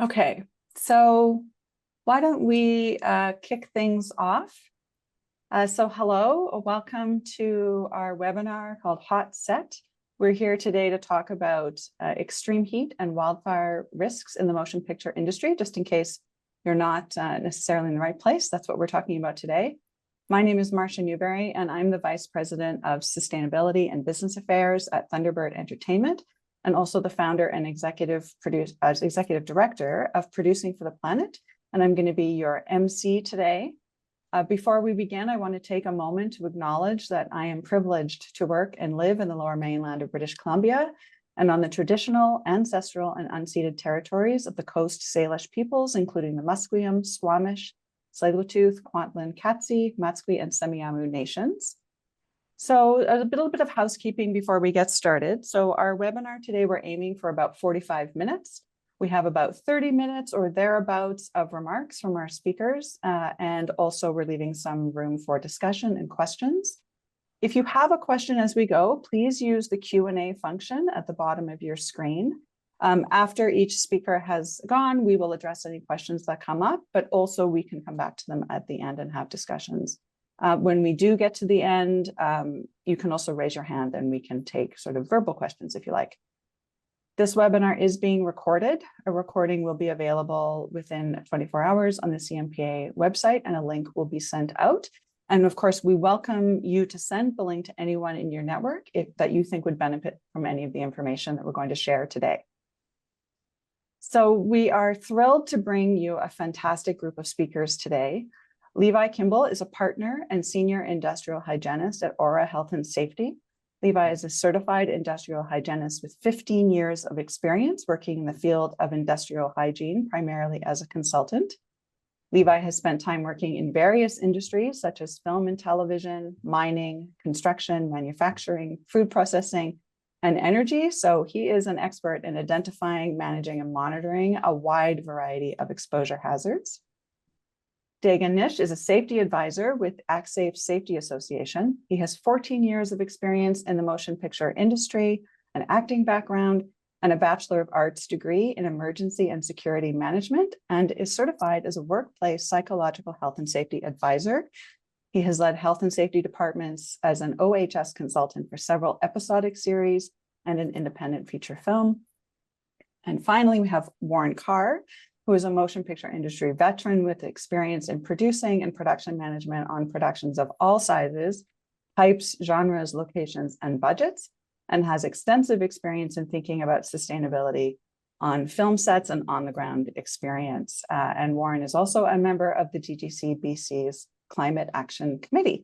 Okay, so why don't we kick things off? Hello, welcome to our webinar called Hot Set. We're here today to talk about extreme heat and wildfire risks in the motion picture industry, just in case you're not necessarily in the right place. That's what we're talking about today. My name is Marcia Newberry, and I'm the Vice President of Sustainability and Business Affairs at Thunderbird Entertainment, and also the founder and executive director of Producing for the Planet. And I'm going to be your MC today. Before we begin, I want to take a moment to acknowledge that I am privileged to work and live in the Lower Mainland of British Columbia and on the traditional, ancestral, and unceded territories of the Coast Salish peoples, including the Musqueam, Squamish, Tsleil-Waututh, Kwantlen, Katzie, Matsqui, and Semiahmoo nations. So a little bit of housekeeping before we get started. So our webinar today, we're aiming for about 45 minutes. We have about 30 minutes or thereabouts of remarks from our speakers, and also we're leaving some room for discussion and questions. If you have a question as we go, please use the Q&A function at the bottom of your screen. After each speaker has gone, we will address any questions that come up, but also we can come back to them at the end and have discussions. When we do get to the end, you can also raise your hand and we can take sort of verbal questions if you like. This webinar is being recorded. A recording will be available within 24 hours on the CMPA website, and a link will be sent out. And of course, we welcome you to send the link to anyone in your network that you think would benefit from any of the information that we're going to share today. So we are thrilled to bring you a fantastic group of speakers today. Levi Kimball is a partner and senior industrial hygienist at Aura Health and Safety. Levi is a certified industrial hygienist with 15 years of experience working in the field of industrial hygiene, primarily as a consultant. Levi has spent time working in various industries such as film and television, mining, construction, manufacturing, food processing, and energy. So he is an expert in identifying, managing, and monitoring a wide variety of exposure hazards. Dagan Nish is a safety advisor with ACSAFE Safety Association. He has 14 years of experience in the motion picture industry, an acting background, and a Bachelor of Arts degree in emergency and security management, and is certified as a workplace psychological health and safety advisor. He has led health and safety departments as an OHS consultant for several episodic series and an independent feature film. And finally, we have Warren Carr, who is a motion picture industry veteran with experience in producing and production management on productions of all sizes, types, genres, locations, and budgets, and has extensive experience in thinking about sustainability on film sets and on-the-ground experience. And Warren is also a member of the DGC BC's Climate Action Committee.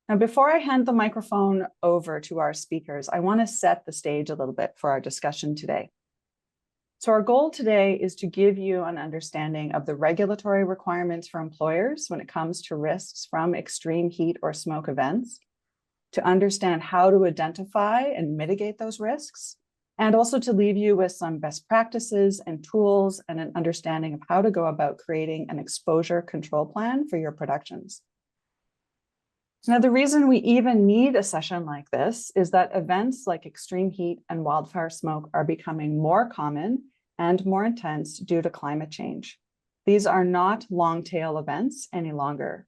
Now, before I hand the microphone over to our speakers, I want to set the stage a little bit for our discussion today. So our goal today is to give you an understanding of the regulatory requirements for employers when it comes to risks from extreme heat or smoke events, to understand how to identify and mitigate those risks, and also to leave you with some best practices and tools and an understanding of how to go about creating an exposure control plan for your productions. Now, the reason we even need a session like this is that events like extreme heat and wildfire smoke are becoming more common and more intense due to climate change. These are not long tail events any longer.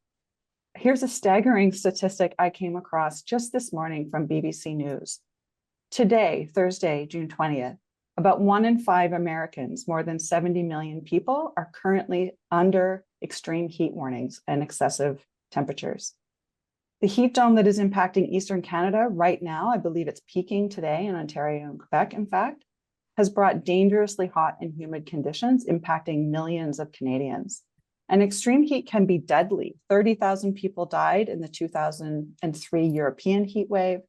Here's a staggering statistic I came across just this morning from BBC News. Today, Thursday, June 20th, about 1 in 5 Americans, more than 70 million people, are currently under extreme heat warnings and excessive temperatures. The heat dome that is impacting Eastern Canada right now, I believe it's peaking today in Ontario and Quebec, in fact, has brought dangerously hot and humid conditions impacting millions of Canadians. And extreme heat can be deadly. 30,000 people died in the 2003 European heat wave.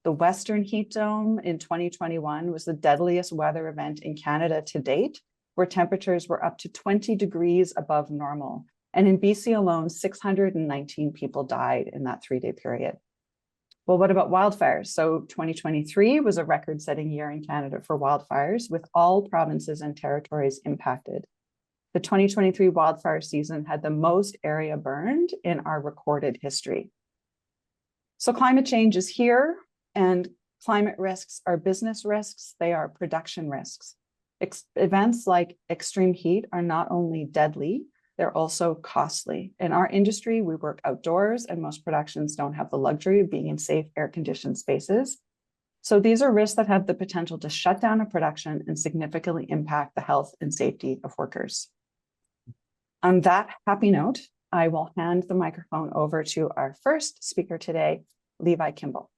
The Western heat dome in 2021 was the deadliest weather event in Canada to date, where temperatures were up to 20 degrees above normal. And in BC alone, 619 people died in that 3-day period. Well, what about wildfires? So 2023 was a record-setting year in Canada for wildfires, with all provinces and territories impacted. The 2023 wildfire season had the most area burned in our recorded history. So climate change is here, and climate risks are business risks, they are production risks. Events like extreme heat are not only deadly, they're also costly. In our industry, we work outdoors, and most productions don't have the luxury of being in safe, air-conditioned spaces. So these are risks that have the potential to shut down a production and significantly impact the health and safety of workers. On that happy note, I will hand the microphone over to our first speaker today, Levi Kimball.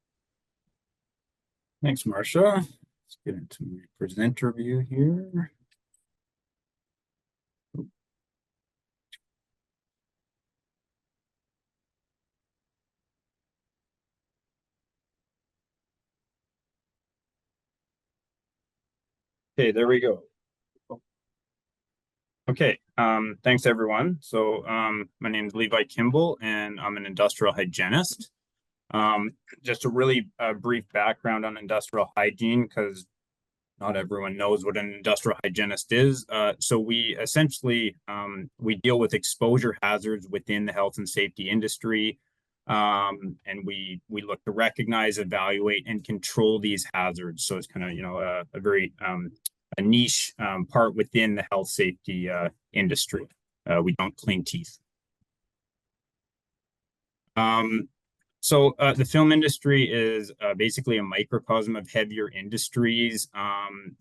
Thanks, Marcia. Let's get into my presenter view here. Okay, there we go. Okay, thanks everyone. So my name is Levi Kimball, and I'm an industrial hygienist. Just a really brief background on industrial hygiene, because not everyone knows what an industrial hygienist is. So we essentially we deal with exposure hazards within the health and safety industry, and we look to recognize, evaluate, and control these hazards. So it's kind of a very a niche part within the health safety industry. We don't clean teeth. So the film industry is basically a microcosm of heavier industries.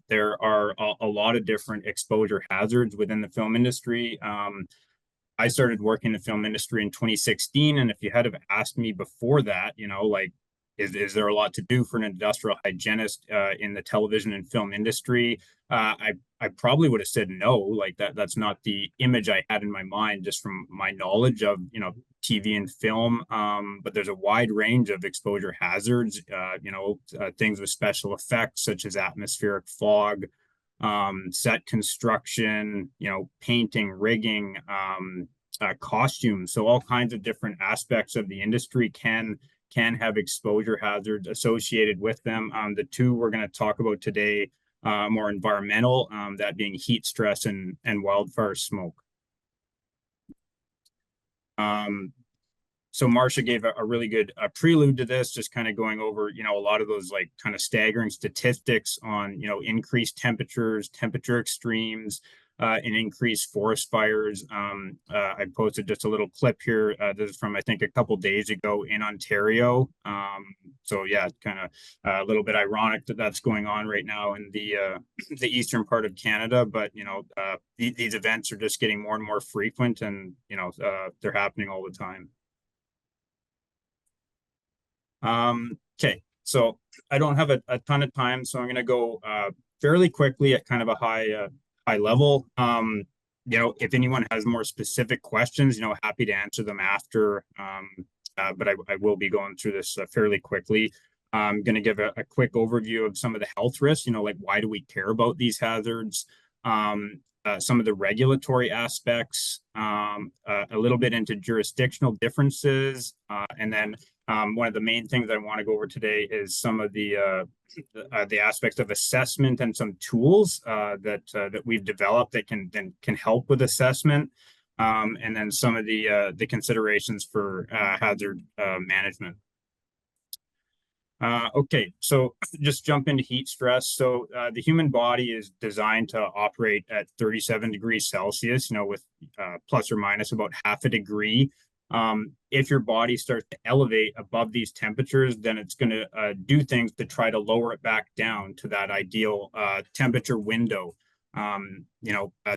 There are a lot of different exposure hazards within the film industry. I started working in the film industry in 2016, and if you had have asked me before that, like, is there a lot to do for an industrial hygienist in the television and film industry? I probably would have said no. Like that's not the image I had in my mind, just from my knowledge of TV and film. But there's a wide range of exposure hazards. Things with special effects such as atmospheric fog, set construction, painting, rigging, costumes. So all kinds of different aspects of the industry can have exposure hazards associated with them. The two we're going to talk about today, more environmental, that being heat stress and wildfire smoke. So Marcia gave a really good prelude to this, just kind of going over, a lot of those like kind of staggering statistics on, increased temperatures, temperature extremes, and increased forest fires. I posted just a little clip here. This is from, I think, a couple days ago in Ontario. So yeah, kind of a little bit ironic that that's going on right now in the eastern part of Canada. But these events are just getting more and more frequent, and they're happening all the time. Okay, so I don't have a ton of time, so I'm going to go fairly quickly at kind of a high level. If anyone has more specific questions, happy to answer them after. But I will be going through this fairly quickly. I'm going to give a quick overview of some of the health risks, like why do we care about these hazards? Some of the regulatory aspects, a little bit into jurisdictional differences, and then one of the main things I want to go over today is some of the aspects of assessment and some tools that we've developed that can help with assessment, and then some of the considerations for hazard management. Okay, so just jump into heat stress. So the human body is designed to operate at 37 degrees Celsius, with plus or minus about half a degree. If your body starts to elevate above these temperatures, then it's going to do things to try to lower it back down to that ideal temperature window.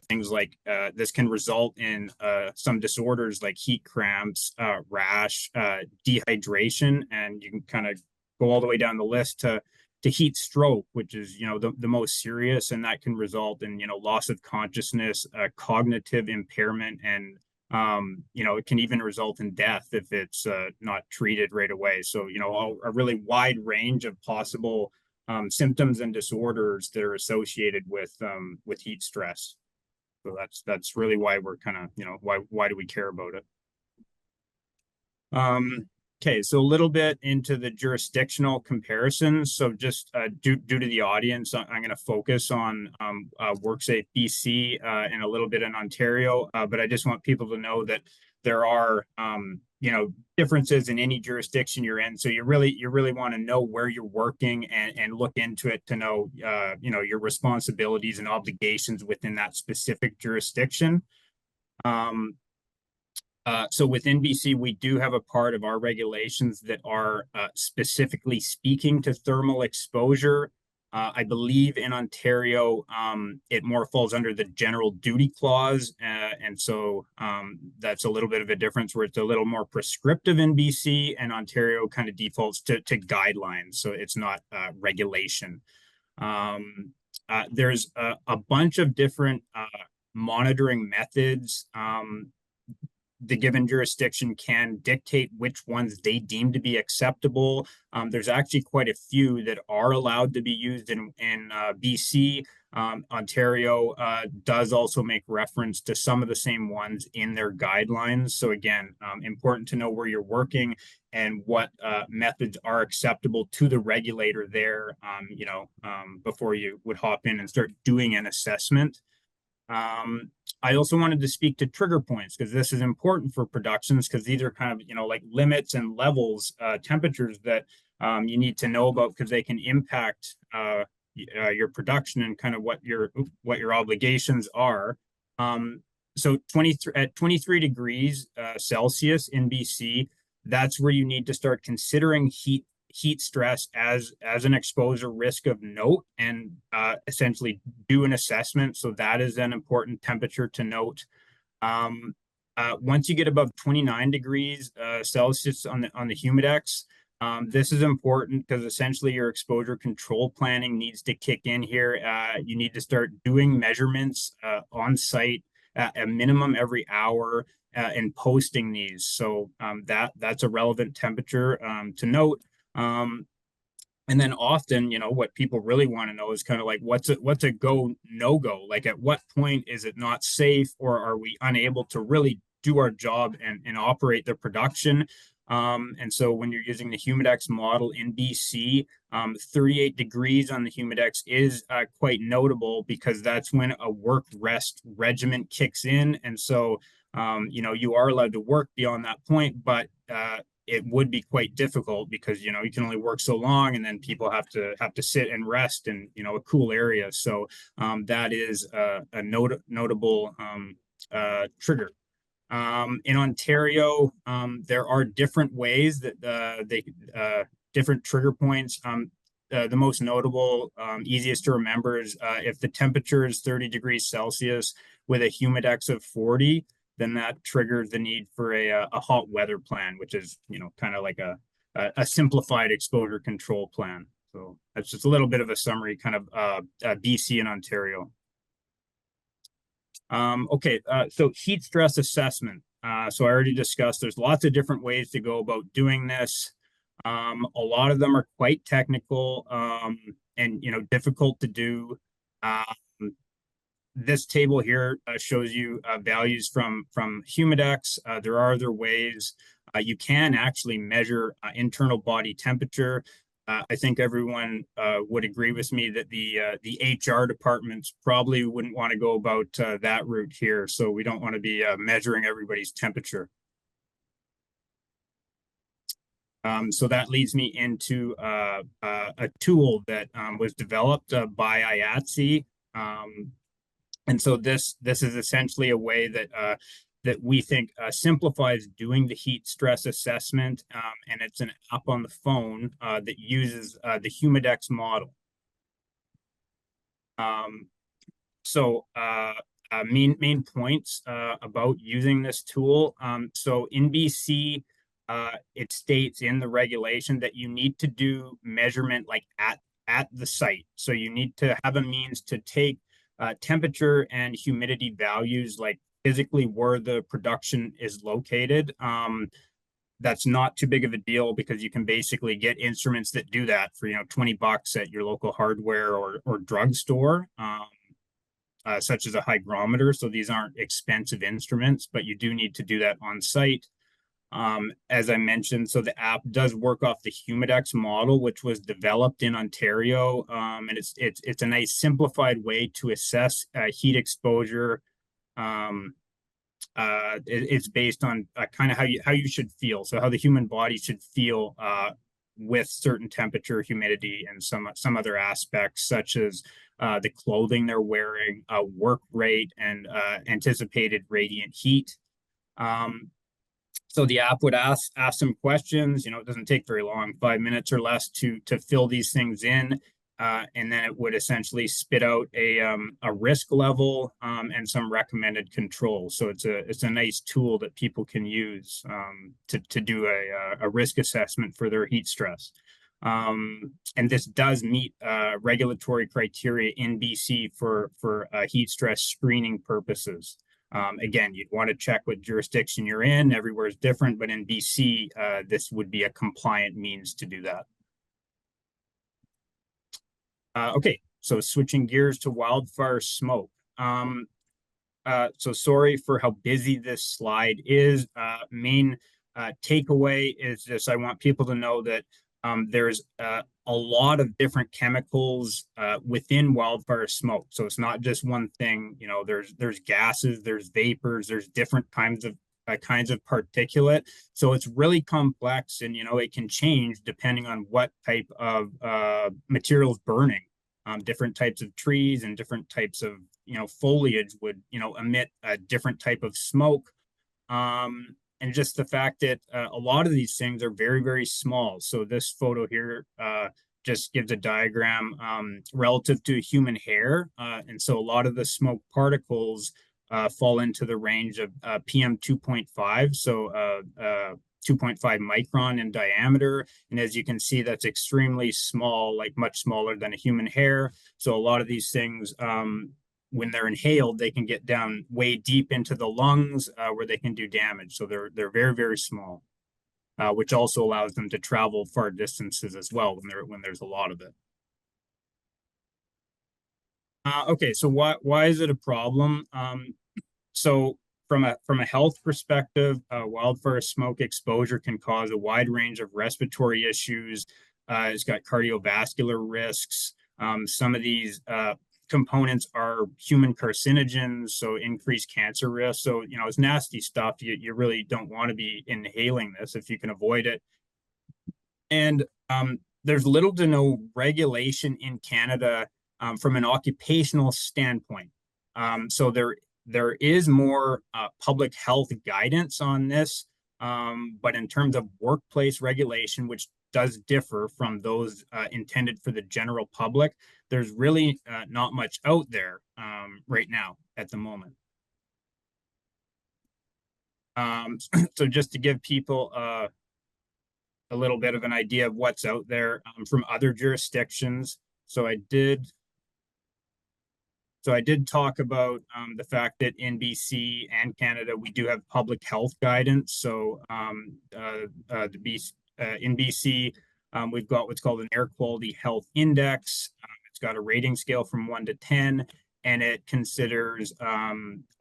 Things like this can result in some disorders like heat cramps, rash, dehydration, and you can kind of go all the way down the list to heat stroke, which is the most serious, and that can result in loss of consciousness, cognitive impairment, and it can even result in death if it's not treated right away. So a really wide range of possible symptoms and disorders that are associated with heat stress. So that's really why we're kind of why do we care about it? Okay, so a little bit into the jurisdictional comparisons. So just due to the audience, I'm going to focus on WorkSafe BC and a little bit in Ontario. But I just want people to know that there are differences in any jurisdiction you're in. So you really want to know where you're working and look into it to know, your responsibilities and obligations within that specific jurisdiction. So within BC, we do have a part of our regulations that are specifically speaking to thermal exposure. I believe in Ontario, it more falls under the general duty clause. And so that's a little bit of a difference where it's a little more prescriptive in BC, and Ontario kind of defaults to guidelines. So it's not regulation. There's a bunch of different monitoring methods. The given jurisdiction can dictate which ones they deem to be acceptable. There's actually quite a few that are allowed to be used in BC. Ontario does also make reference to some of the same ones in their guidelines. So again, important to know where you're working and what methods are acceptable to the regulator there, before you would hop in and start doing an assessment. I also wanted to speak to trigger points because this is important for productions, because these are kind of, like limits and levels, temperatures that you need to know about, because they can impact your production and kind of what your obligations are. So 23 degrees Celsius in BC, that's where you need to start considering heat stress as an exposure risk of note, and essentially do an assessment. So that is an important temperature to note. Once you get above 29 degrees Celsius on the humidex, this is important because essentially your exposure control planning needs to kick in here. You need to start doing measurements on site at a minimum every hour, and posting these. So that's a relevant temperature to note. And then often, what people really want to know is kind of like, what's a go, no go? Like, at what point is it not safe, or are we unable to really do our job and operate the production? And so when you're using the Humidex model in BC, 38 degrees on the Humidex is quite notable, because that's when a work rest regimen kicks in. And so, you are allowed to work beyond that point, but it would be quite difficult, because you can only work so long, and then people have to sit and rest in a cool area. So that is a notable trigger. In Ontario, there are different ways that different trigger points. The most notable, easiest to remember is if the temperature is 30 degrees Celsius with a humidex of 40, then that triggers the need for a hot weather plan, which is, kind of like a simplified exposure control plan. So that's just a little bit of a summary, kind of BC and Ontario. Okay, so heat stress assessment. So I already discussed there's lots of different ways to go about doing this. A lot of them are quite technical, and difficult to do. This table here shows you values from Humidex. There are other ways. You can actually measure internal body temperature. I think everyone would agree with me that the HR departments probably wouldn't want to go about that route here. So we don't want to be measuring everybody's temperature. So that leads me into a tool that was developed by IATSE. And so this is essentially a way that we think simplifies doing the heat stress assessment, and it's an app on the phone that uses the Humidex model. So main points about using this tool. So in BC, it states in the regulation that you need to do measurement like at the site. So you need to have a means to take temperature and humidity values, like physically where the production is located. That's not too big of a deal, because you can basically get instruments that do that for $20 at your local hardware or drugstore, such as a hygrometer. So these aren't expensive instruments, but you do need to do that on site. As I mentioned, so the app does work off the Humidex model, which was developed in Ontario, and it's a nice simplified way to assess heat exposure it's based on kind of how you should feel. So how the human body should feel with certain temperature, humidity, and some other aspects, such as the clothing they're wearing, work rate, and anticipated radiant heat. So the app would ask some questions. It doesn't take very long, 5 minutes or less to fill these things in. And then it would essentially spit out a risk level and some recommended controls. So it's a nice tool that people can use to do a risk assessment for their heat stress. And this does meet regulatory criteria in BC for heat stress screening purposes. Again, you'd want to check what jurisdiction you're in. Everywhere is different, but in BC, this would be a compliant means to do that. Okay, so switching gears to wildfire smoke. So sorry for how busy this slide is. Main takeaway is this: I want people to know that there's a lot of different chemicals within wildfire smoke. So it's not just one thing. There's gases, there's vapors, there's different kinds of particulate. So it's really complex, and it can change depending on what type of materials burning. Different types of trees and different types of foliage would emit a different type of smoke. And just the fact that a lot of these things are very, very small. So this photo here just gives a diagram relative to a human hair. And so a lot of the smoke particles fall into the range of PM 2.5, so 2.5 micron in diameter. And as you can see, that's extremely small, like much smaller than a human hair. So a lot of these things, when they're inhaled, they can get down way deep into the lungs where they can do damage. So they're very, very small, which also allows them to travel far distances as well when there's a lot of it. Okay, so why is it a problem? So from a health perspective, wildfire smoke exposure can cause a wide range of respiratory issues. It's got cardiovascular risks. Some of these components are human carcinogens, so increased cancer risk. So it's nasty stuff. You really don't want to be inhaling this if you can avoid it. And there's little to no regulation in Canada from an occupational standpoint. So there is more public health guidance on this, but in terms of workplace regulation, which does differ from those intended for the general public, there's really not much out there right now at the moment. So just to give people a little bit of an idea of what's out there from other jurisdictions. So I did talk about the fact that in BC and Canada, we do have public health guidance. So in BC, we've got what's called an air quality health index. It's got a rating scale from 1 to 10, and it considers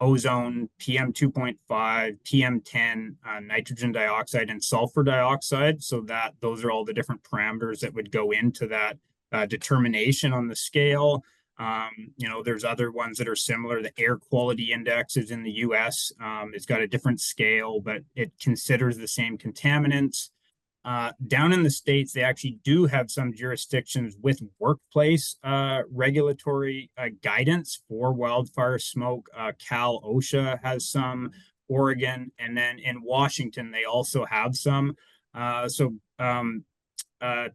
ozone, PM 2.5, PM 10, nitrogen dioxide, and sulfur dioxide. So those are all the different parameters that would go into that determination on the scale. There's other ones that are similar. The air quality index is in the US. It's got a different scale, but it considers the same contaminants. Down in the States, they actually do have some jurisdictions with workplace regulatory guidance for wildfire smoke. Cal OSHA has some, Oregon, and then in Washington, they also have some.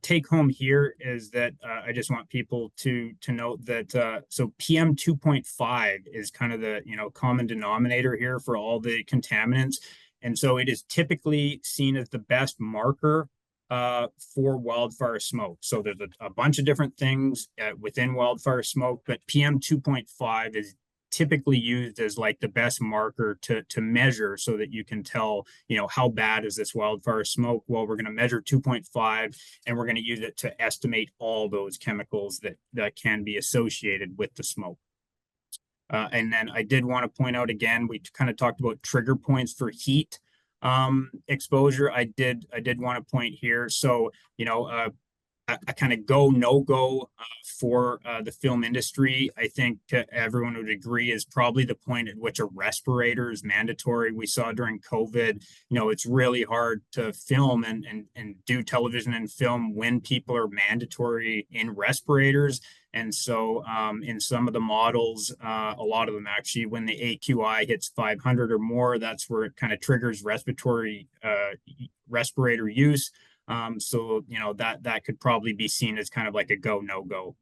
Take home here is that I just want people to note that so PM 2.5 is kind of the common denominator here for all the contaminants, and so it is typically seen as the best marker for wildfire smoke. So there's a bunch of different things within wildfire smoke, but PM 2.5 is typically used as like the best marker to measure so that you can tell, how bad is this wildfire smoke? Well, we're going to measure 2.5 and we're going to use it to estimate all those chemicals that can be associated with the smoke. And then I did want to point out again, we kind of talked about trigger points for heat exposure. I did want to point here. So, a kind of go no go for the film industry. I think everyone would agree is probably the point at which a respirator is mandatory. We saw during COVID, it's really hard to film and do television and film when people are mandatory in respirators. And so in some of the models, a lot of them actually, when the AQI hits 500 or more, that's where it kind of triggers respirator use. So that could probably be seen as kind of like a go no go.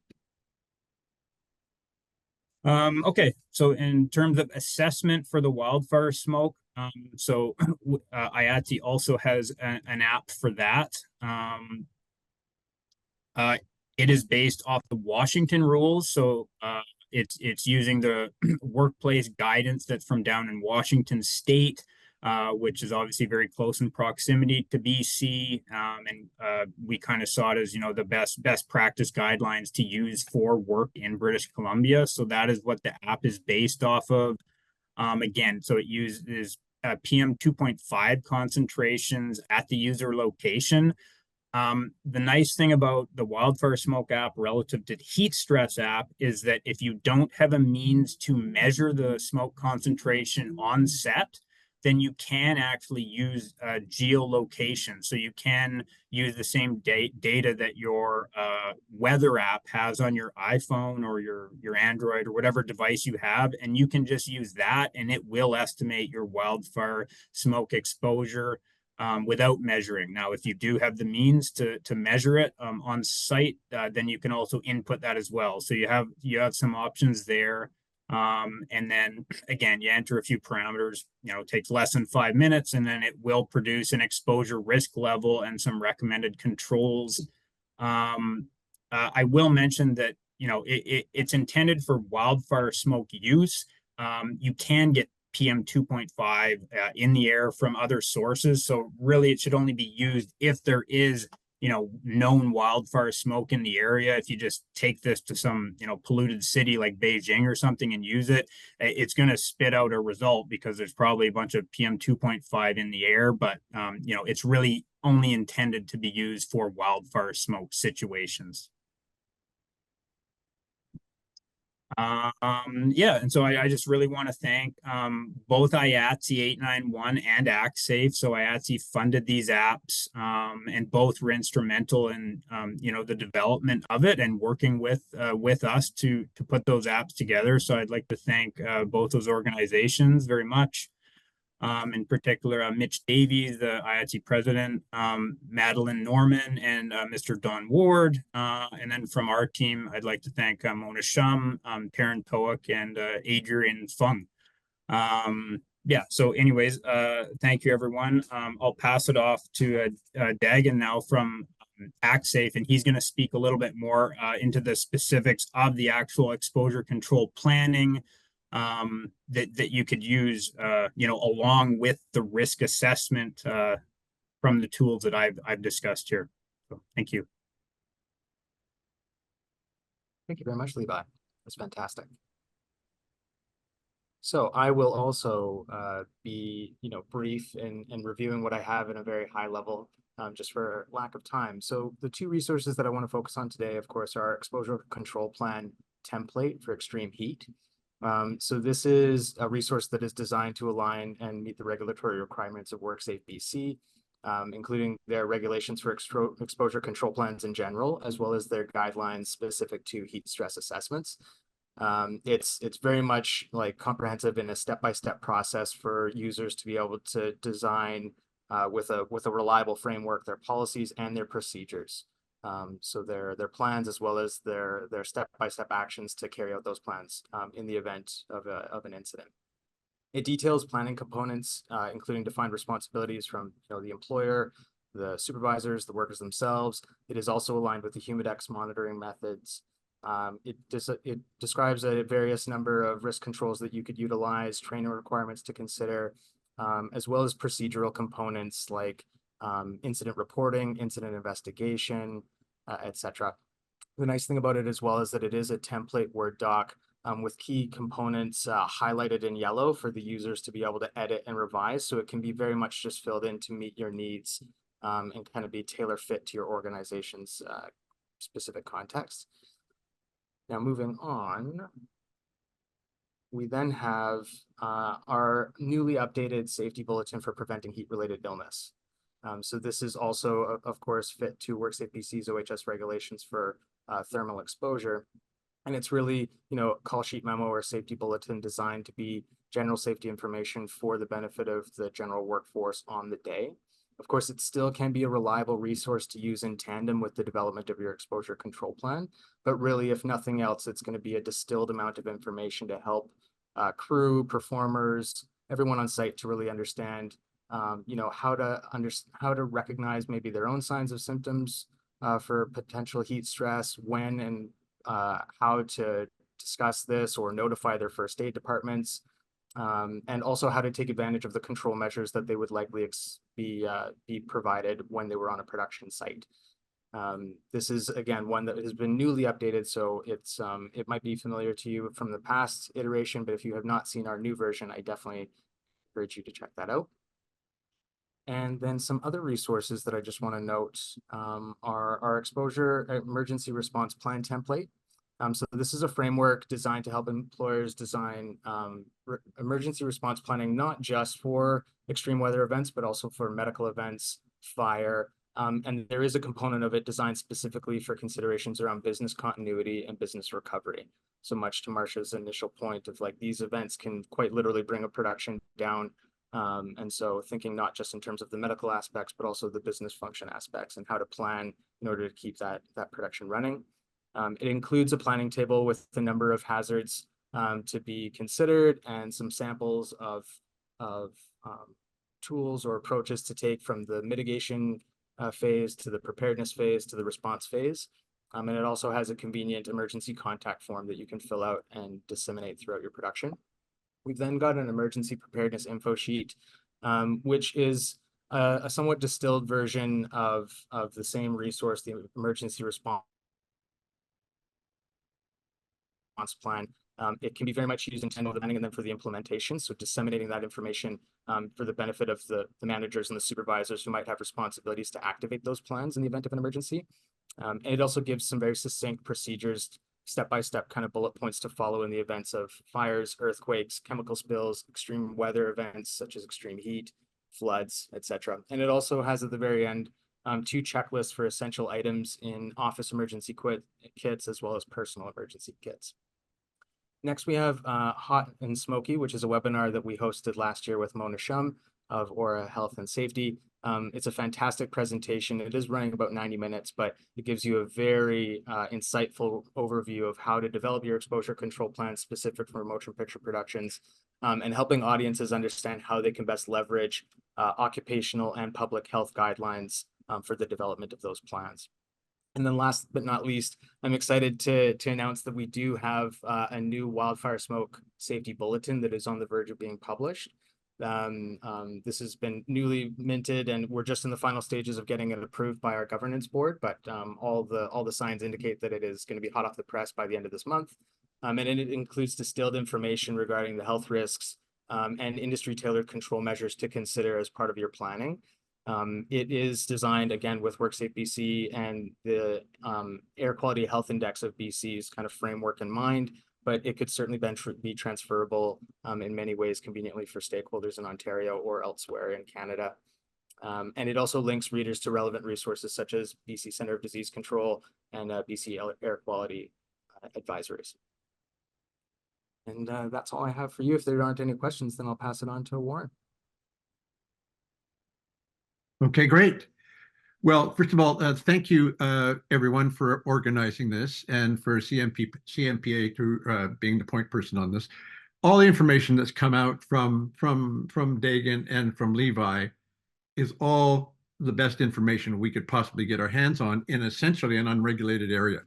Okay, so in terms of assessment for the wildfire smoke, so IATSE also has an app for that. Uh, it is based off the Washington rules, so it's using the workplace guidance that's from down in Washington State, which is obviously very close in proximity to BC, and we kind of saw it as the best practice guidelines to use for work in British Columbia. So that is what the app is based off of. Again, so it uses PM 2.5 concentrations at the user location. The nice thing about the wildfire smoke app relative to the heat stress app is that if you don't have a means to measure the smoke concentration on set, then you can actually use geolocation. So you can use the same data that your weather app has on your iPhone or your Android or whatever device you have, and you can just use that, and it will estimate your wildfire smoke exposure without measuring. Now, if you do have the means to measure it on site, then you can also input that as well. So you have some options there. And then again, you enter a few parameters, it takes less than 5 minutes, and then it will produce an exposure risk level and some recommended controls. I will mention that, it's intended for wildfire smoke use. You can get PM 2.5 in the air from other sources. So really it should only be used if there is, known wildfire smoke in the area. If you just take this to some, polluted city like Beijing or something and use it, it's going to spit out a result because there's probably a bunch of PM 2.5 in the air, but, it's really only intended to be used for wildfire smoke situations. Yeah, and so I just really want to thank both IATSE 891 and ActSafe. So IATSE funded these apps, and both were instrumental in the development of it and working with us to put those apps together. So I'd like to thank both those organizations very much. In particular, Mitch Davies, the IATSE president, Madeline Norman, and Mr. Don Ward. And then from our team, I'd like to thank Mona Shum, Karen Toak, and Adrian Fung. Yeah, so anyways, thank you, everyone. I'll pass it off to Dagan now from ActSafe, and he's going to speak a little bit more into the specifics of the actual exposure control planning, that you could use, along with the risk assessment from the tools that I've discussed here. So thank you. Thank you very much, Levi. That's fantastic. So I will also be, brief in reviewing what I have in a very high level, just for lack of time. So the two resources that I want to focus on today, of course, are exposure control plan template for extreme heat. So this is a resource that is designed to align and meet the regulatory requirements of WorkSafe BC, including their regulations for exposure control plans in general, as well as their guidelines specific to heat stress assessments. It's very much like comprehensive in a step-by-step process for users to be able to design with a reliable framework, their policies and their procedures. So their plans as well as their step-by-step actions to carry out those plans in the event of an incident. It details planning components, including defined responsibilities from the employer, the supervisors, the workers themselves. It is also aligned with the Humidex monitoring methods. It describes a various number of risk controls that you could utilize, training requirements to consider, as well as procedural components like incident reporting, incident investigation, etc. The nice thing about it as well is that it is a template Word doc with key components highlighted in yellow for the users to be able to edit and revise. So it can be very much just filled in to meet your needs and kind of be tailor fit to your organization's specific context. Now, moving on, we then have our newly updated safety bulletin for preventing heat-related illness. So this is also, of course, fit to WorkSafe BC's OHS regulations for thermal exposure. And it's really, a call sheet memo or safety bulletin designed to be general safety information for the benefit of the general workforce on the day. Of course, it still can be a reliable resource to use in tandem with the development of your exposure control plan. But really, if nothing else, it's going to be a distilled amount of information to help crew, performers, everyone on site to really understand, how to recognize maybe their own signs of symptoms for potential heat stress, when and how to discuss this or notify their first aid departments, and also how to take advantage of the control measures that they would likely be provided when they were on a production site. This is, again, one that has been newly updated, so it might be familiar to you from the past iteration, but if you have not seen our new version, I definitely encourage you to check that out. And then some other resources that I just want to note are our exposure emergency response plan template. So this is a framework designed to help employers design emergency response planning, not just for extreme weather events, but also for medical events, fire. And there is a component of it designed specifically for considerations around business continuity and business recovery. So much to Marcia's initial point of these events can quite literally bring a production down. And so thinking not just in terms of the medical aspects, but also the business function aspects and how to plan in order to keep that production running. It includes a planning table with the number of hazards to be considered and some samples of tools or approaches to take from the mitigation phase to the preparedness phase to the response phase. And it also has a convenient emergency contact form that you can fill out and disseminate throughout your production. We've then got an emergency preparedness info sheet, which is a somewhat distilled version of the same resource, the emergency response plan. It can be very much used in tandem with the planning and then for the implementation. So disseminating that information for the benefit of the managers and the supervisors who might have responsibilities to activate those plans in the event of an emergency. And it also gives some very succinct procedures, step-by-step kind of bullet points to follow in the events of fires, earthquakes, chemical spills, extreme weather events such as extreme heat, floods, etc. And it also has at the very end 2 checklists for essential items in office emergency kits as well as personal emergency kits. Next, we have Hot and Smoky, which is a webinar that we hosted last year with Mona Shum of Aura Health and Safety. It's a fantastic presentation. It is running about 90 minutes, but it gives you a very insightful overview of how to develop your exposure control plan specific for motion picture productions, and helping audiences understand how they can best leverage occupational and public health guidelines for the development of those plans. And then last but not least, I'm excited to announce that we do have a new wildfire smoke safety bulletin that is on the verge of being published. This has been newly minted and we're just in the final stages of getting it approved by our governance board, but all the signs indicate that it is going to be hot off the press by the end of this month. And it includes distilled information regarding the health risks and industry tailored control measures to consider as part of your planning. It is designed again with WorkSafe BC and the Air Quality Health Index of BC's kind of framework in mind, but it could certainly be transferable in many ways conveniently for stakeholders in Ontario or elsewhere in Canada. And it also links readers to relevant resources such as BC Centre of Disease Control and BC Air Quality advisories. And that's all I have for you. If there aren't any questions, then I'll pass it on to Warren. Okay, great. Well, first of all, thank you, everyone, for organizing this and for CMPA to being the point person on this. All the information that's come out from Dagan and from Levi is all the best information we could possibly get our hands on in essentially an unregulated area.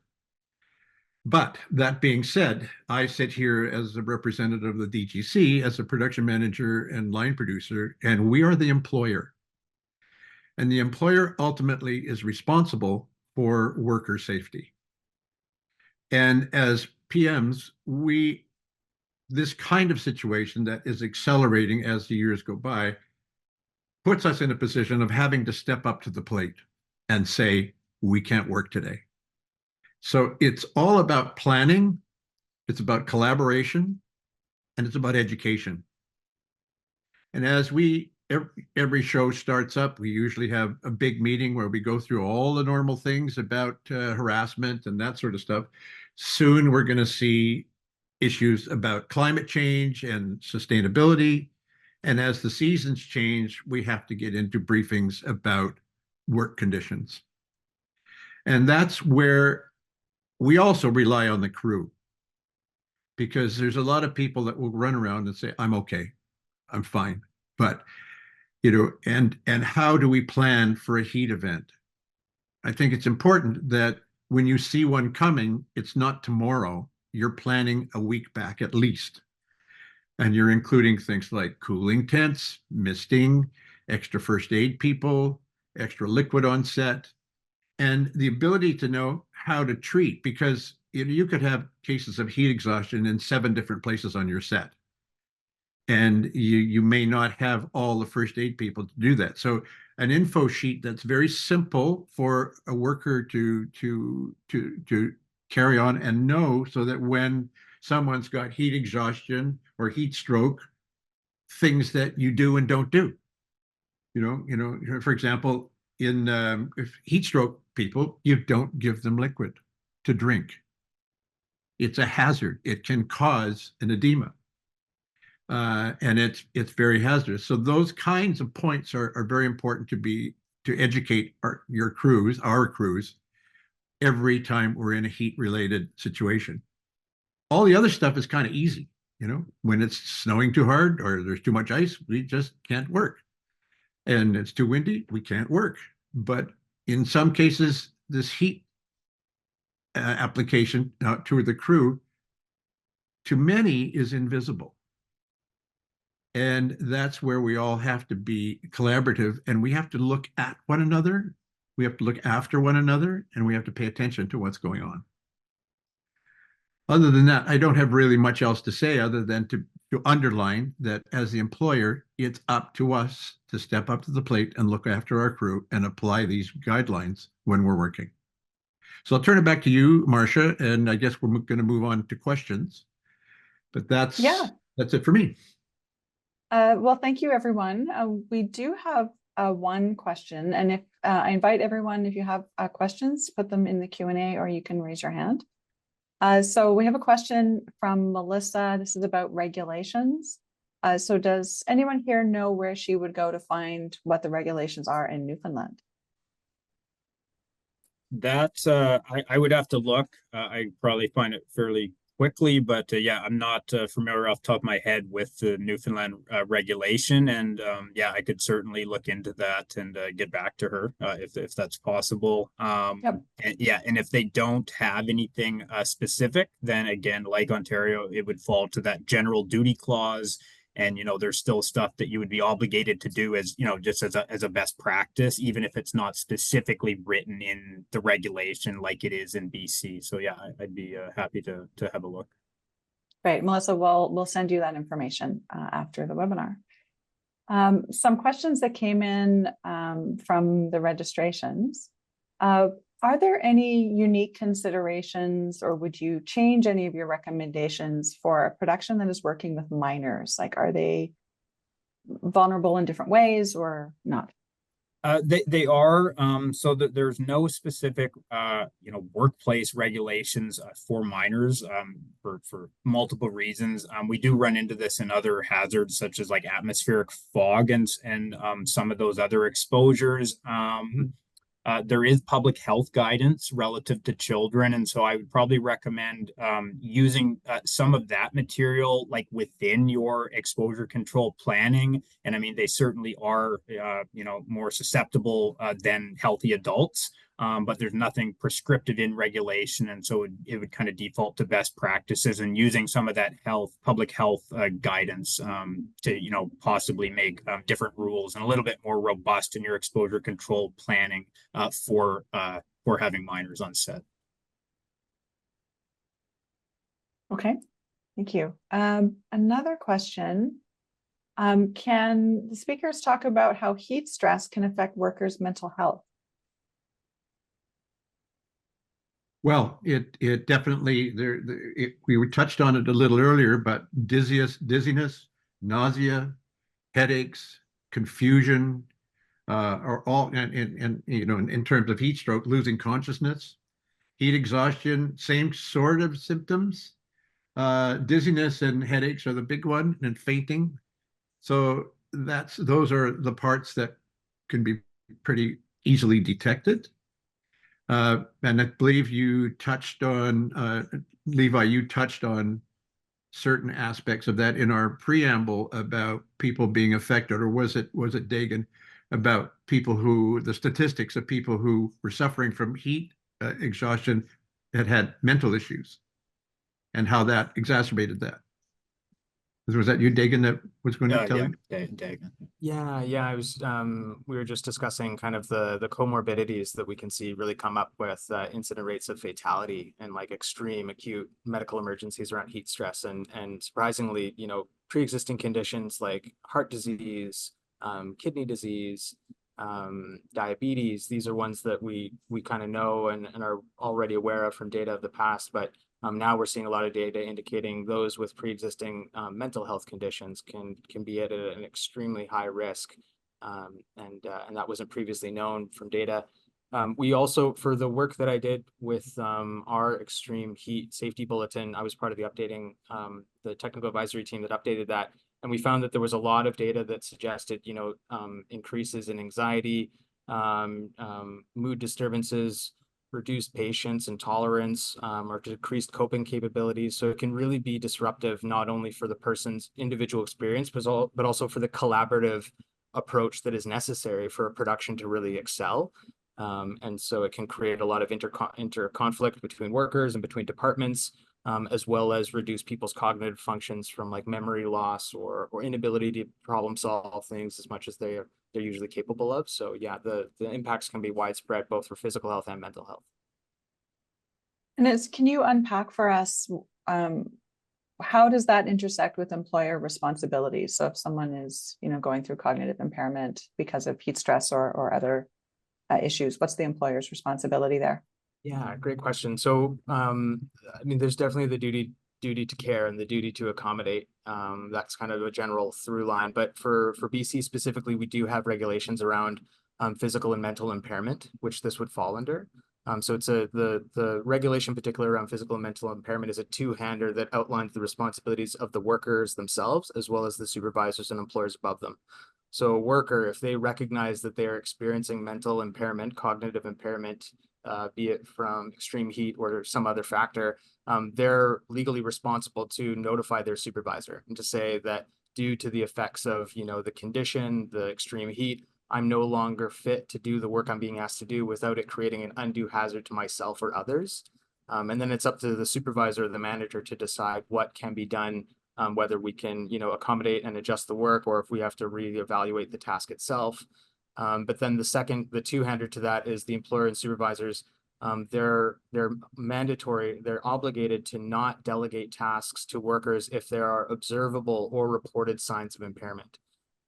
But that being said, I sit here as a representative of the DGC, as a production manager and line producer, and we are the employer. And the employer ultimately is responsible for worker safety. And as PMs, this kind of situation that is accelerating as the years go by puts us in a position of having to step up to the plate and say, we can't work today. So it's all about planning, it's about collaboration, and it's about education. And as every show starts up, we usually have a big meeting where we go through all the normal things about harassment and that sort of stuff. Soon we're going to see issues about climate change and sustainability. And as the seasons change, we have to get into briefings about work conditions. And that's where we also rely on the crew, because there's a lot of people that will run around and say, I'm okay, I'm fine. But, and how do we plan for a heat event? I think it's important that when you see one coming, it's not tomorrow. You're planning a week back at least. And you're including things like cooling tents, misting, extra first aid people, extra liquid on set, and the ability to know how to treat, because you could have cases of heat exhaustion in 7 different places on your set. And you may not have all the first aid people to do that. So an info sheet that's very simple for a worker to carry on and know, so that when someone's got heat exhaustion or heat stroke, things that you do and don't do. For example, in if heat stroke people, you don't give them liquid to drink. It's a hazard. It can cause an edema. And it's very hazardous. So those kinds of points are very important to educate our crews, every time we're in a heat-related situation. All the other stuff is kind of easy. When it's snowing too hard or there's too much ice, we just can't work. And it's too windy, we can't work. But in some cases, this heat application to the crew, to many, is invisible. And that's where we all have to be collaborative, and we have to look at one another, we have to look after one another, and we have to pay attention to what's going on. Other than that, I don't have really much else to say other than to underline that as the employer, it's up to us to step up to the plate and look after our crew and apply these guidelines when we're working. So I'll turn it back to you, Marcia, and I guess we're going to move on to questions. But that's it for me. Well, thank you, everyone. We do have one question, and if I invite everyone, if you have questions, put them in the Q&A, or you can raise your hand. So we have a question from Melissa. This is about regulations. So does anyone here know where she would go to find what the regulations are in Newfoundland? That's I would have to look. I probably find it fairly quickly, but yeah, I'm not familiar off the top of my head with the Newfoundland regulation, and yeah, I could certainly look into that and get back to her if that's possible. Yep. And yeah, and if they don't have anything specific, then again, like Ontario, it would fall to that general duty clause. And there's still stuff that you would be obligated to do as just as a best practice, even if it's not specifically written in the regulation like it is in BC. So yeah, I'd be happy to have a look. Great, Melissa. We'll send you that information after the webinar. Some questions that came in from the registrations. Are there any unique considerations, or would you change any of your recommendations for a production that is working with minors? Like, are they vulnerable in different ways or not? They are so that there's no specific workplace regulations for minors for multiple reasons. We do run into this in other hazards such as like atmospheric fog and some of those other exposures. There is public health guidance relative to children, and so I would probably recommend using some of that material like within your exposure control planning. And I mean, they certainly are more susceptible than healthy adults, but there's nothing prescriptive in regulation, and so it would kind of default to best practices and using some of that public health guidance to possibly make different rules and a little bit more robust in your exposure control planning for having minors on set. Okay, thank you. Another question. Can the speakers talk about how heat stress can affect workers' mental health? Well, it definitely we touched on it a little earlier, but dizziness, nausea, headaches, confusion, are all and in terms of heat stroke, losing consciousness, heat exhaustion, same sort of symptoms. Dizziness and headaches are the big one, and fainting. So those are the parts that can be pretty easily detected. And I believe you touched on, Levi, you touched on certain aspects of that in our preamble about people being affected, or was it Dagan, about the statistics of people who were suffering from heat exhaustion that had mental issues and how that exacerbated that. Was that you, Dagan, that was going to tell you? Dagan. Yeah, I was we were just discussing kind of the comorbidities that we can see really come up with incident rates of fatality and like extreme acute medical emergencies around heat stress, and surprisingly, pre-existing conditions like heart disease, kidney disease, diabetes. These are ones that we kind of know and are already aware of from data of the past, but now we're seeing a lot of data indicating those with pre-existing mental health conditions can be at an extremely high risk, and that wasn't previously known from data. We also, for the work that I did with our extreme heat safety bulletin, I was part of the technical advisory team that updated that, and we found that there was a lot of data that suggested, increases in anxiety, mood disturbances, reduced patience and tolerance, or decreased coping capabilities. So it can really be disruptive, not only for the person's individual experience, but also for the collaborative approach that is necessary for a production to really excel. And so it can create a lot of inter-conflict between workers and between departments, as well as reduce people's cognitive functions from like memory loss or inability to problem solve things as much as they're usually capable of. So yeah, the impacts can be widespread, both for physical health and mental health. And can you unpack for us, how does that intersect with employer responsibilities? So if someone is, going through cognitive impairment because of heat stress or other issues, what's the employer's responsibility there? Yeah, great question. So, there's definitely the duty to care and the duty to accommodate. That's kind of a general through line. But for BC specifically, we do have regulations around physical and mental impairment, which this would fall under. So it's the regulation particular around physical and mental impairment is a two-hander that outlines the responsibilities of the workers themselves, as well as the supervisors and employers above them. So a worker, if they recognize that they are experiencing mental impairment, cognitive impairment, be it from extreme heat or some other factor, they're legally responsible to notify their supervisor and to say that due to the effects of, the condition, the extreme heat, I'm no longer fit to do the work I'm being asked to do without it creating an undue hazard to myself or others. And then it's up to the supervisor or the manager to decide what can be done, whether we can, accommodate and adjust the work, or if we have to reevaluate the task itself. But then the two-hander to that is the employer and supervisors. They're mandatory, they're obligated to not delegate tasks to workers if there are observable or reported signs of impairment.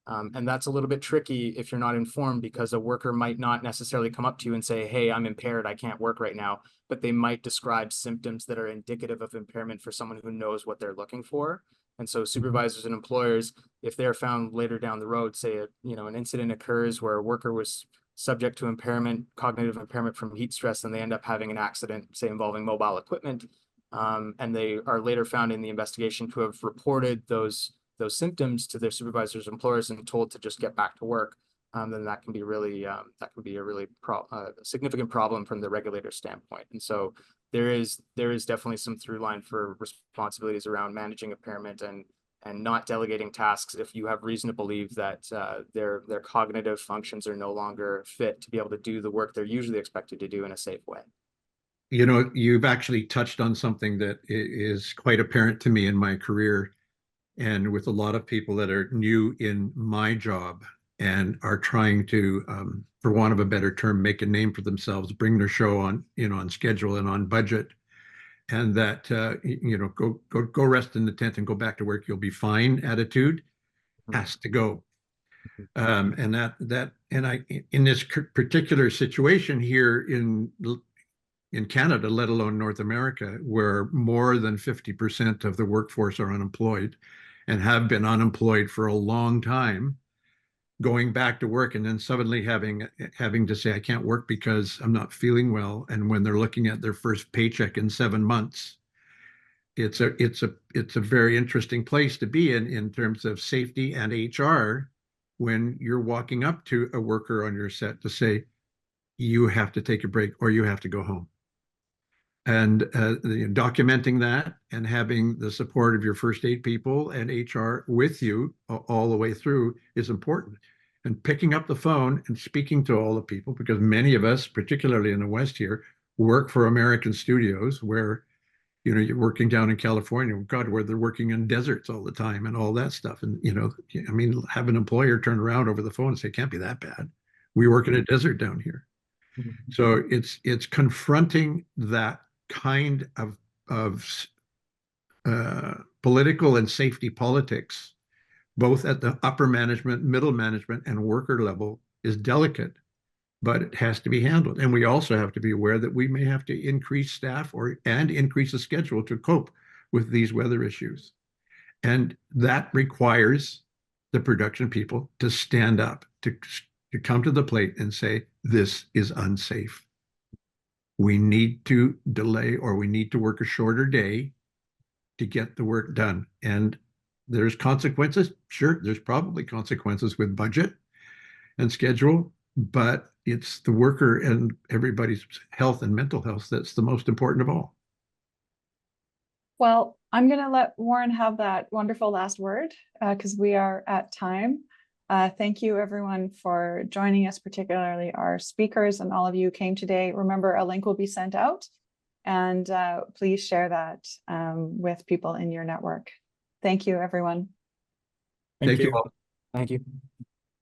And that's a little bit tricky if you're not informed, because a worker might not necessarily come up to you and say, hey, I'm impaired, I can't work right now, but they might describe symptoms that are indicative of impairment for someone who knows what they're looking for. And so supervisors and employers, if they're found later down the road, say, an incident occurs where a worker was subject to impairment, cognitive impairment from heat stress, and they end up having an accident, say, involving mobile equipment, and they are later found in the investigation to have reported those symptoms to their supervisors, employers, and told to just get back to work, then that can be really a really significant problem from the regulator standpoint. And so there is definitely some through line for responsibilities around managing impairment and not delegating tasks if you have reason to believe that their cognitive functions are no longer fit to be able to do the work they're usually expected to do in a safe way. You've actually touched on something that is quite apparent to me in my career, and with a lot of people that are new in my job and are trying to, for want of a better term, make a name for themselves, bring their show on, on schedule and on budget, and that, go rest in the tent and go back to work, you'll be fine attitude has to go. And I, in this particular situation here in Canada, let alone North America, where more than 50% of the workforce are unemployed and have been unemployed for a long time, going back to work and then suddenly having to say, I can't work because I'm not feeling well. And when they're looking at their first paycheck in 7 months, it's a very interesting place to be in terms of safety and HR when you're walking up to a worker on your set to say, you have to take a break or you have to go home. And documenting that and having the support of your first aid people and HR with you all the way through is important. And picking up the phone and speaking to all the people, because many of us, particularly in the West here, work for American studios where, you know, you're working down in California, God, where they're working in deserts all the time and all that stuff. And, you know, I mean, have an employer turn around over the phone and say, can't be that bad. We work in a desert down here. So it's confronting that kind of political and safety politics, both at the upper management, middle management, and worker level, is delicate, but it has to be handled. And we also have to be aware that we may have to increase staff and increase the schedule to cope with these weather issues. And that requires the production people to stand up, to come to the plate and say, this is unsafe. We need to delay or we need to work a shorter day to get the work done. And there's consequences. Sure, there's probably consequences with budget and schedule, but it's the worker and everybody's health and mental health that's the most important of all. Well, I'm going to let Warren have that wonderful last word because we are at time. Thank you, everyone, for joining us, particularly our speakers and all of you who came today. Remember, a link will be sent out, and please share that with people in your network. Thank you, everyone. Thank you. Thank you.